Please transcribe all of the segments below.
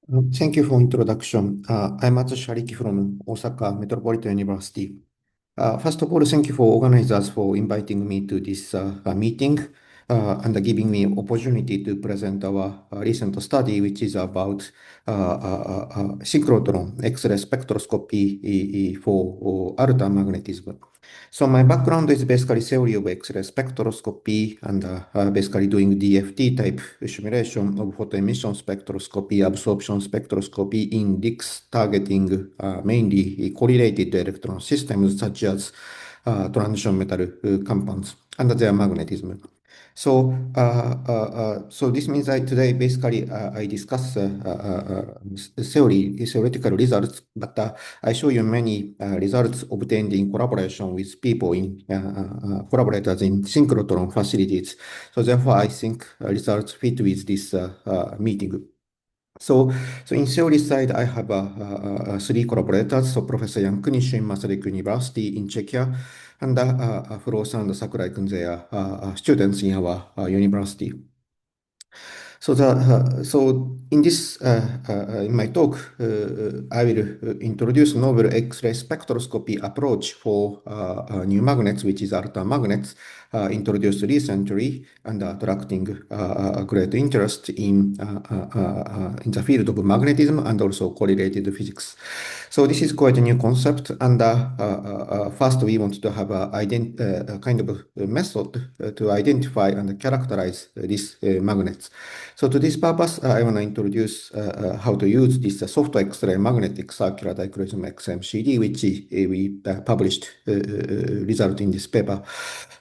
Thank you for introduction. I'm Atsushi Hariki from Osaka Metropolitan University. First of all, thank you for organizers for inviting me to this meeting and giving me opportunity to present our recent study, which is about synchrotron X-ray spectroscopy for altermagnetism. So my background is basically theory of X-ray spectroscopy and basically doing DFT type simulation of photoemission spectroscopy, absorption spectroscopy in DICS targeting mainly correlated electron systems such as transition metal compounds and their magnetism. So this means that today basically I discuss theoretical results, but I show you many results obtained in collaboration with people in collaborators in synchrotron facilities. So therefore, I think results fit with this meeting. So in theory side, I have three collaborators. So Professor Jan Kunish in Masaryk University in Czechia, and Frost and Sakurai-kun, they are students in our university. So in this in my talk, I will introduce novel X-ray spectroscopy approach for new magnets, which is altermagnets, introduced recently and attracting great interest in the field of magnetism and also correlated physics. So this is quite a new concept, and first we want to have a kind of method to identify and characterize these magnets. So to this purpose, I want to introduce how to use this soft X-ray magnetic circular dichroism XMCD, which we published result in this paper.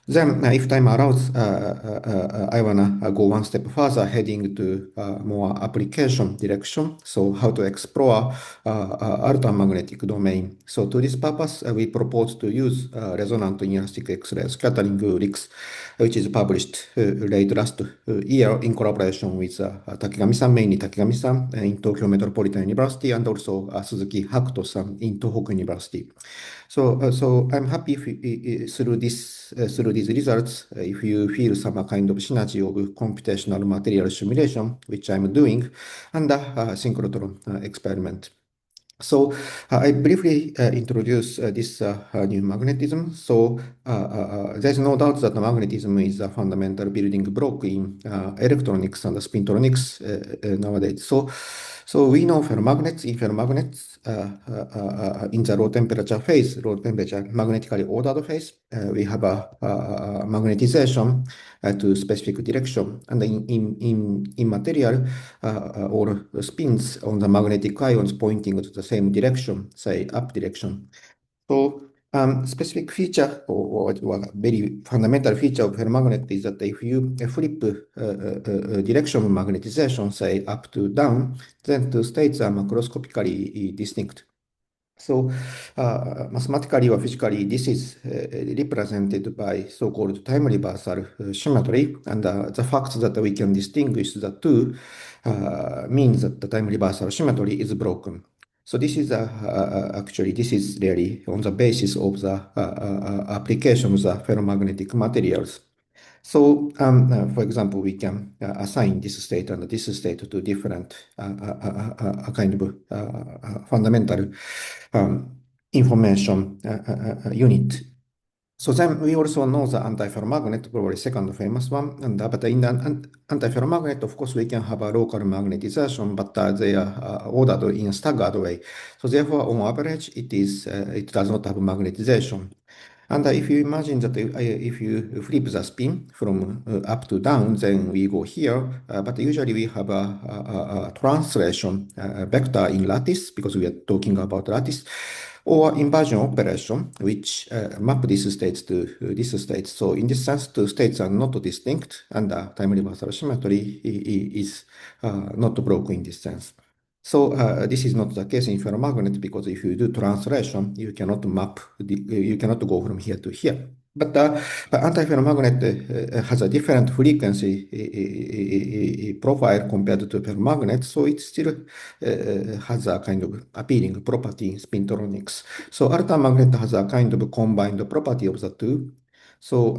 Then, if time allows, I want to go one step further, heading to more application direction. So how to explore altermagnetic domain. So to this purpose, we propose to use resonant inelastic X-ray scattering RICS, which is published late last year in collaboration with Takegami-san, mainly Takegami-san in Tokyo Metropolitan University, and also Suzuki Hakuto-san in Tohoku University. So I'm happy through these results, if you feel some kind of synergy of computational material simulation, which I'm doing, and synchrotron experiment. So I briefly introduce this new magnetism. So there's no doubt that magnetism is a fundamental building block in electronics and spintronics nowadays. So we know ferromagnets, in ferromagnets, in the low temperature phase, low temperature magnetically ordered phase, we have a magnetization to specific direction. And in material, all spins on the magnetic ions pointing to the same direction, say up direction. So specific feature or very fundamental feature of ferromagnet is that if you flip direction of magnetization, say up to down, then the states are macroscopically distinct. So mathematically or physically, this is represented by so-called time reversal symmetry, and the fact that we can distinguish the two means that the time reversal symmetry is broken. So this is actually, this is really on the basis of the application of the ferromagnetic materials. So, for example, we can assign this state and this state to different kind of fundamental information unit. So then we also know the antiferromagnet, probably second famous one. And but in the antiferromagnet, of course, we can have a local magnetization, but they are ordered in a staggered way. So therefore, on average, it does not have magnetization. And if you imagine that if you flip the spin from up to down, then we go here. But usually we have a translation vector in lattice, because we are talking about lattice, or inversion operation, which map these states to this state. So in this sense, the states are not distinct, and the time reversal symmetry is not broken in this sense. So this is not the case in ferromagnet, because if you do translation, you cannot map, you cannot go from here to here. But antiferromagnet has a different frequency profile compared to ferromagnet, so it still has a kind of appealing property in spintronics. So altermagnet has a kind of combined property of the two. So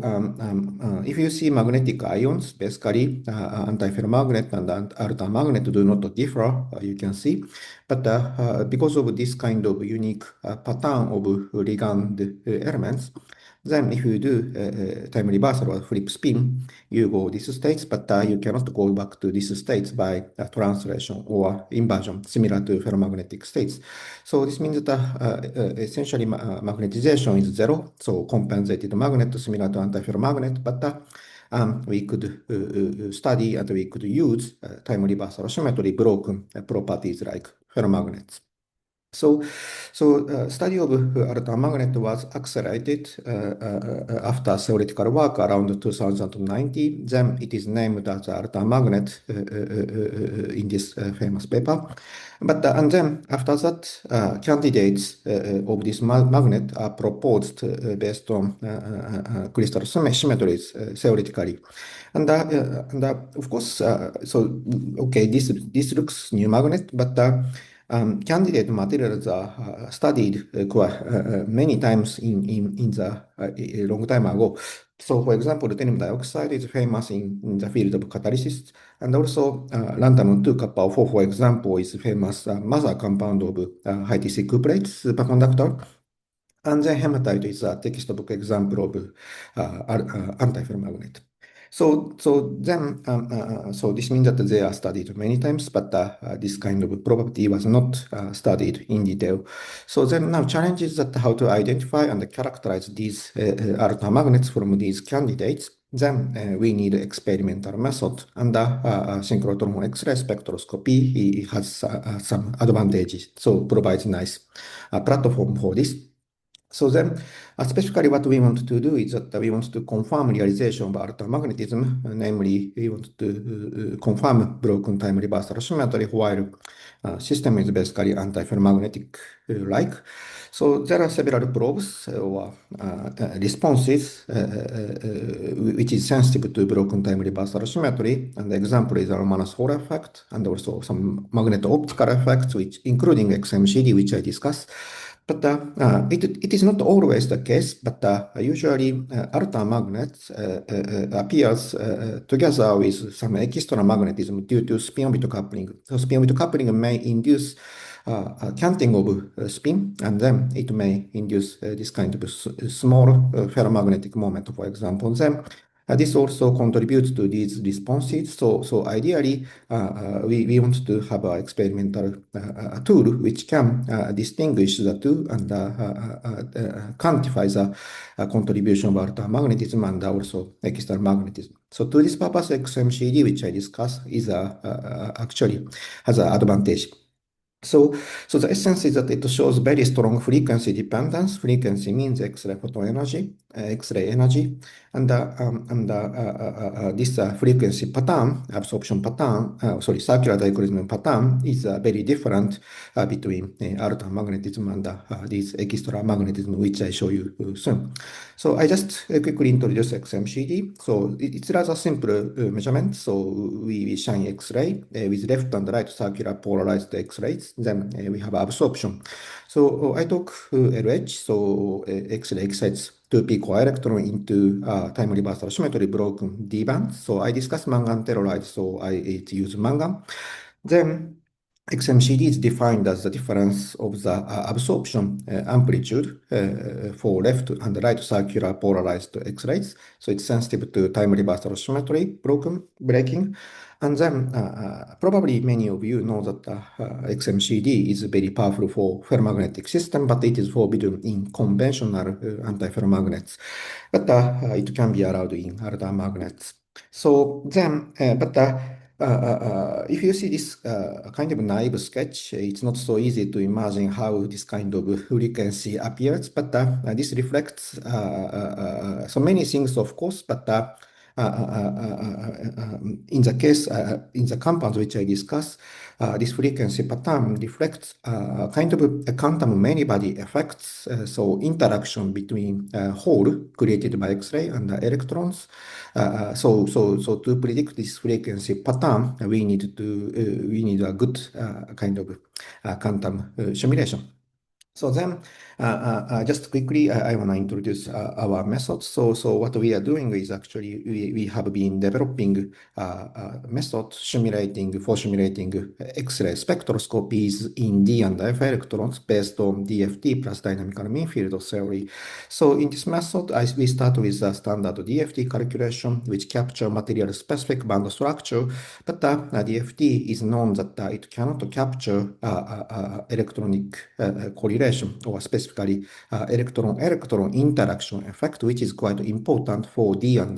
if you see magnetic ions, basically antiferromagnet and altermagnet do not differ, you can see. But because of this kind of unique pattern of ligand elements, then if you do time reversal or flip spin, you go these states, but you cannot go back to these states by translation or inversion, similar to ferromagnetic states. So this means that essentially magnetization is zero, so compensated magnet similar to antiferromagnet, but we could study and we could use time reversal symmetry broken properties like ferromagnets. So study of Altermagnet was accelerated after theoretical work around 2090. Then it is named as Altermagnet in this famous paper. But and then after that, candidates of this magnet are proposed based on crystal symmetries theoretically. And of course, so okay, this looks new magnet, but candidate materials are studied many times in the a long time ago. So, for example, titanium dioxide is famous in the field of catalysis, and also lanthanum 2-kappa 4, for example, is famous mother compound of high TC cuprate superconductor. And then hematite is a textbook example of antiferromagnet. So this means that they are studied many times, but this kind of property was not studied in detail. So then now challenge is that how to identify and characterize these altermagnets from these candidates. Then we need experimental method, and synchrotron X-ray spectroscopy has some advantages, so provides nice platform for this. So then, specifically what we want to do is that we want to confirm realization of altermagnetism, namely we want to confirm broken time reversal symmetry while system is basically antiferromagnetic-like. So there are several probes or responses which is sensitive to broken time reversal symmetry, and the example is Romanus Hall effect, and also some magneto-optical effects, which including XMCD, which I discussed. But it is not always the case, but usually altermagnets appears together with some extra magnetism due to spin-orbit coupling. So spin-orbit coupling may induce canting of spin, and then it may induce this kind of small ferromagnetic moment, for example. Then this also contributes to these responses. So ideally, we want to have an experimental tool which can distinguish the two and quantify the contribution of altermagnetism and also external magnetism. So to this purpose, XMCD, which I discussed, is actually has an advantage. So the essence is that it shows very strong frequency dependence. Frequency means X-ray photon energy, X-ray energy, and this frequency pattern, absorption pattern, circular dichroism pattern is very different between altermagnetism and this extra magnetism, which I show you soon. So I just quickly introduce XMCD. So it's rather simple measurement. So we shine X-ray with left and right circular polarized X-rays. Then we have absorption. So I took LH, so X-ray excites 2p coelectron into time reversal symmetry broken D band. So I discussed mangan telluride, so I use mangan. Then XMCD is defined as the difference of the absorption amplitude for left and right circular polarized X-rays. So it's sensitive to time reversal symmetry breaking. And then probably many of you know that XMCD is very powerful for ferromagnetic system, but it is forbidden in conventional antiferromagnets. But it can be allowed in other magnets. So then, if you see this kind of naive sketch, it's not so easy to imagine how this kind of frequency appears, but this reflects so many things, of course, but in the case, in the compounds which I discussed, this frequency pattern reflects kind of a quantum many-body effects, so interaction between hole created by X-ray and electrons. So to predict this frequency pattern, we need a good kind of quantum simulation. So then Just quickly, I want to introduce our methods. So what we are doing is actually we have been developing method simulating X-ray spectroscopies in D and F electrons based on DFT plus dynamical mean field theory. So in this method, we start with the standard DFT calculation, which capture material specific band structure, but DFT is known that it cannot capture electronic correlation, or specifically electron-electron interaction effect, which is quite important for D and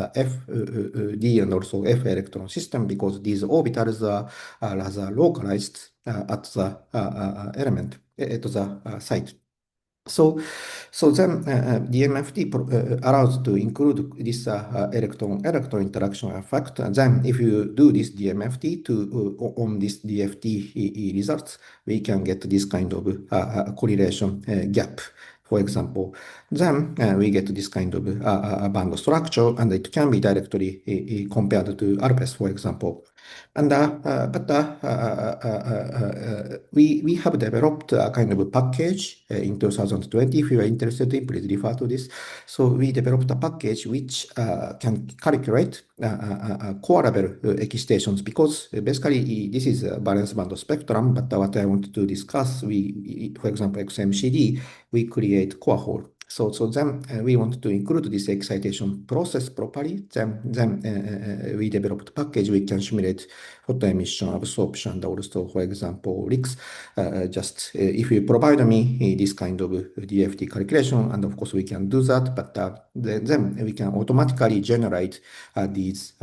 also F electron system, because these orbitals are rather localized at the element, at the site. So then DMFT allows to include this electron-electron interaction effect. And then if you do this DMFT on this DFT results, we can get this kind of correlation gap, for example. Then we get this kind of band structure, and it can be directly compared to ALPS, for example. And we have developed a kind of a package in 2020. If you are interested in, please refer to this. So we developed a package which can calculate core level excitations, because basically this is a valence band spectrum. But what I want to discuss, for example, XMCD, we create core hole. So then we want to include this excitation process properly. Then we developed a package we can simulate photo emission, absorption, and also, for example, leaks. Just if you provide me this kind of DFT calculation, and of course we can do that, but then we can automatically generate these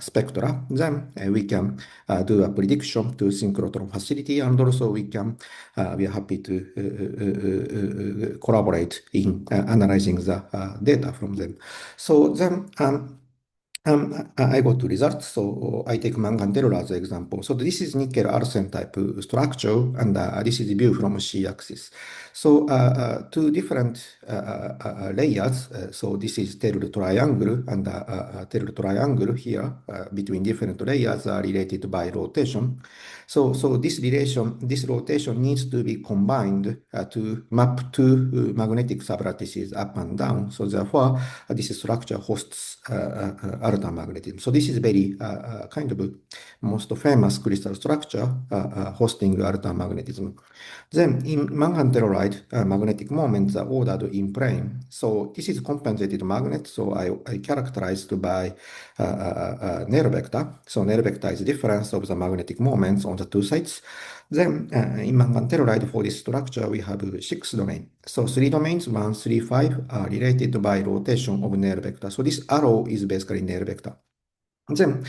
spectra. Then we can do a prediction to synchrotron facility, and also we are happy to collaborate in analyzing the data from them. So then I go to results. So I take mangan tellur as an example. So this is nickel arsen type structure, and this is the view from C-axis. So two different layers. So this is tellur triangle, and tellur triangle here between different layers are related by rotation. So this rotation needs to be combined to map two magnetic sublattices up and down. So therefore, this structure hosts Altermagnetism. So this is very kind of most famous crystal structure hosting Altermagnetism. Then in mangan telluride, magnetic moments are ordered in plane. So this is compensated magnet. So I characterized by Néel vector. So Néel vector is the difference of the magnetic moments on the two sides. Then in mangan telluride, for this structure, we have 6 domains. So 3 domains, 1, 3, 5, are related by rotation of Néel vector. So this arrow is basically Néel vector. Then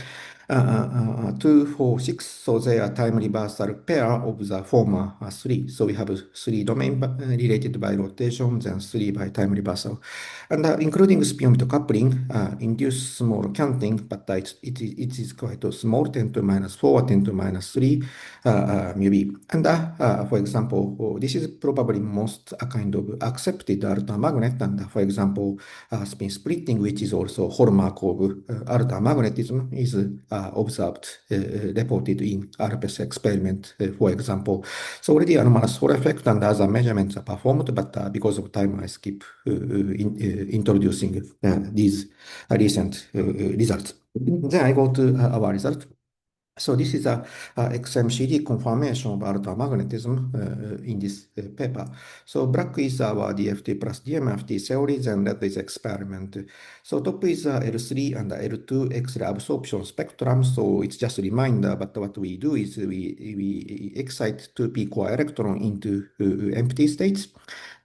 2, 4, 6, so they are time reversal pair of the former 3. So we have 3 domain related by rotation, then 3 by time reversal. And including spin-orbit coupling, induce small canting, but it is quite small, 10 to minus 4, 10 to minus 3 maybe. And for example, this is probably most kind of accepted Altermagnet. And for example, spin splitting, which is also hallmark of Altermagnetism, is observed, reported in ALPS experiment, for example. So already anomalous Hall effect and other measurements are performed, but because of time, I skip introducing these recent results. Then I go to our result. So this is a XMCD confirmation of Altermagnetism in this paper. So black is our DFT plus DMFT theory, then red is experiment. So top is L3 and L2 X-ray absorption spectrum. So it's just a reminder, but what we do is we excite 2p core electron into empty states.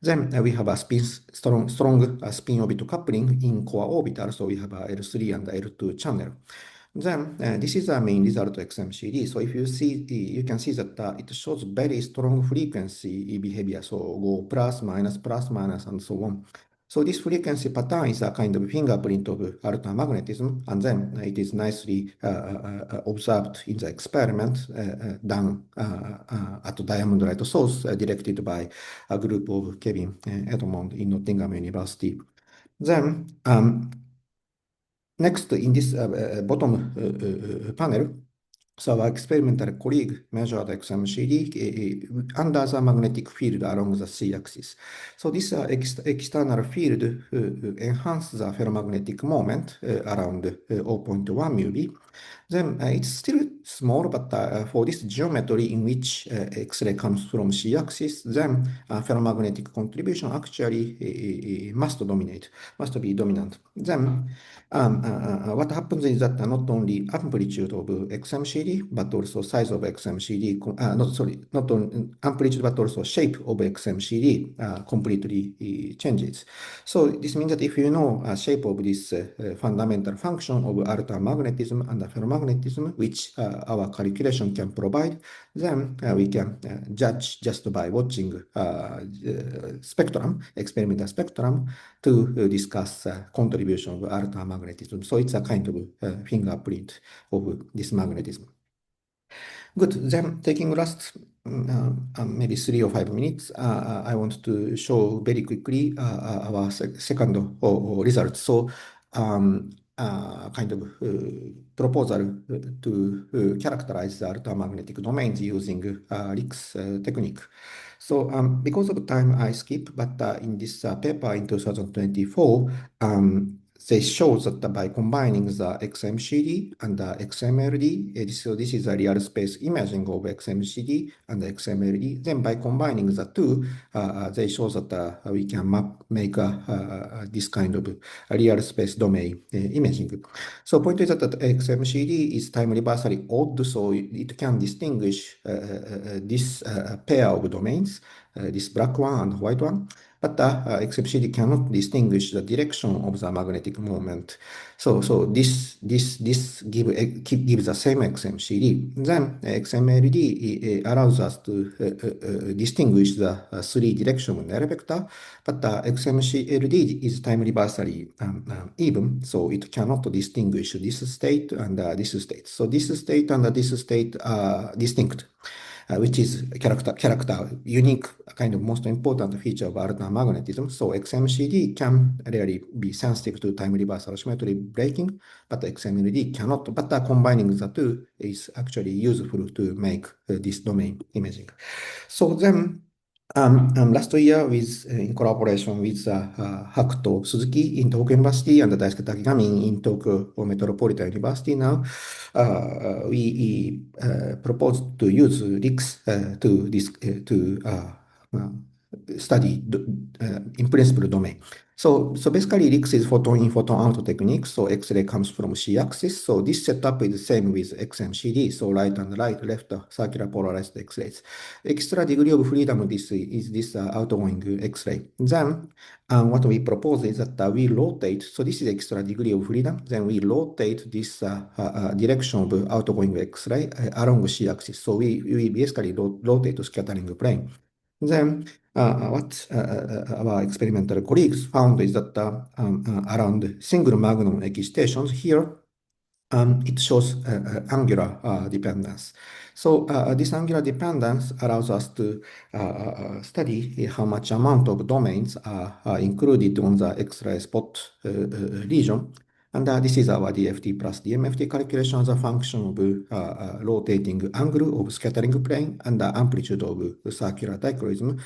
Then we have a strong spin orbital coupling in core orbital. So we have a L3 and L2 channel. Then this is our main result XMCD. So if you see, you can see that it shows very strong frequency behavior. So go plus, minus, and so on. So this frequency pattern is a kind of fingerprint of Altermagnetism, and then it is nicely observed in the experiment done at Diamond Light Source, directed by a group of Kevin Edmond in Nottingham University. Then next, in this bottom panel, So our experimental colleague measured XMCD under the magnetic field along the z-axis. So this external field enhances the ferromagnetic moment around 0.1 MeV. Then it's still small, but for this geometry in which X-ray comes from z-axis, then ferromagnetic contribution actually must be dominant. Then what happens is that not only amplitude of XMCD, but also size of XMCD, not only amplitude, but also shape of XMCD completely changes. So this means that if you know shape of this fundamental function of altermagnetism and ferromagnetism, which our calculation can provide, then we can judge just by watching experimental spectrum, to discuss contribution of altermagnetism. So it's a kind of fingerprint of this magnetism. Good. Then taking last maybe 3 or 5 minutes, I want to show very quickly our second result. So kind of proposal to characterize the altermagnetic domains using Rick's technique. So because of time, I skip, but in this paper in 2024, they show that by combining the XMCD and the XMLD, so this is a real space imaging of XMCD and XMLD. Then by combining the two, they show that we can make this kind of real space domain imaging. So point is that XMCD is time universally odd, so it can distinguish this pair of domains, this black one and white one. But XMCD cannot distinguish the direction of the magnetic moment. So this gives the same XMCD. Then XMLD allows us to distinguish the 3-direction L vector, but XMLD is time universally even, so it cannot distinguish this state and this state. So this state and this state are distinct. Which is unique, kind of most important feature of altermagnetism. So XMCD can really be sensitive to time reversal symmetry breaking, but XMLD cannot. But combining the two is actually useful to make this domain imaging. So then, last year, in collaboration with Hakuto Suzuki in Tokyo University and Daisuke Takigami in Tokyo Metropolitan University now, we proposed to use RICS to study in principle domain. So basically, RICS is photon in, photon out technique. So X-ray comes from C-axis. So this setup is the same with XMCD. So right and right, left circular polarized X-rays. Extra degree of freedom is this outgoing X-ray. Then what we propose is that we rotate. So this is extra degree of freedom. Then we rotate this direction of outgoing X-ray along C-axis. So we basically rotate the scattering plane. Then what our experimental colleagues found is that around single magnum excitations here, it shows angular dependence. So this angular dependence allows us to study how much amount of domains are included on the X-ray spot region. And this is our DFT plus DMFT calculation as a function of rotating angle of scattering plane and the amplitude of circular dichroism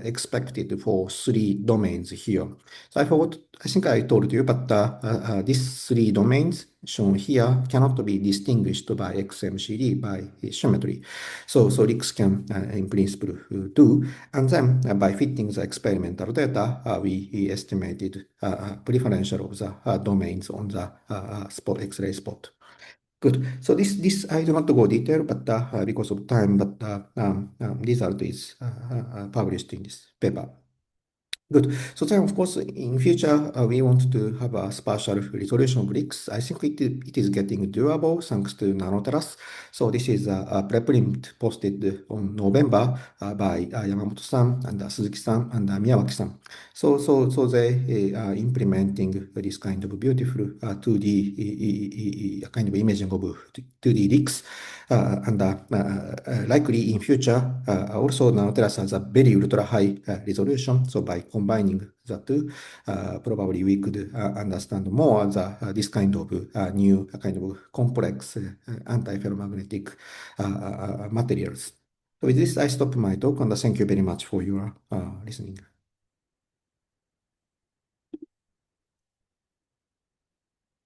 expected for 3 domains here. So I think I told you, but these 3 domains shown here cannot be distinguished by XMCD by symmetry. So RICS can, in principle, do. And then by fitting the experimental data, we estimated preferential of the domains on the X-ray spot. Good. So this I do not go detail, but because of time, but result is published in this paper. Good. So then, of course, in future, we want to have a spatial resolution of RICS. I think it is getting doable thanks to Nanoteras. So this is a preprint posted on November by Yamamoto-san and Suzuki-san and Miyawaki-san. So they are implementing this kind of beautiful 2D kind of imaging of 2D RICS. And likely in future, also Nanoteras has a very ultra high resolution. So by combining the two, probably we could understand more this kind of new kind of complex anti-ferromagnetic materials. So with this, I stop my talk, and thank you very much for your listening.